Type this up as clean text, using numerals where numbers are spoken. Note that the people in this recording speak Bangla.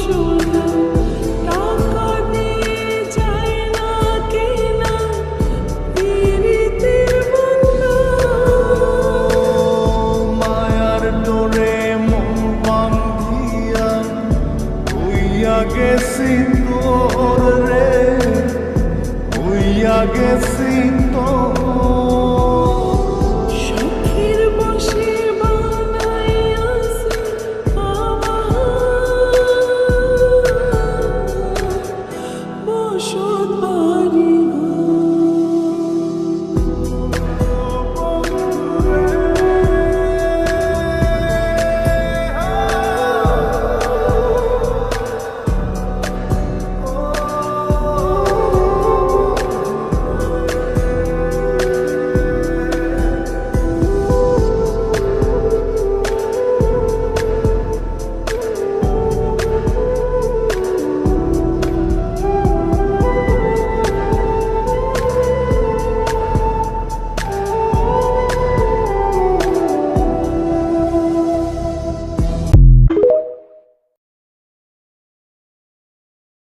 সোনা টাকা দিয়ে যায় না কেনা পীড়িতের বন্ধু। মায়ার ডোরে মন বান্ধিয়া হইয়া গেছি তোর রে, হইয়া গেছি তোর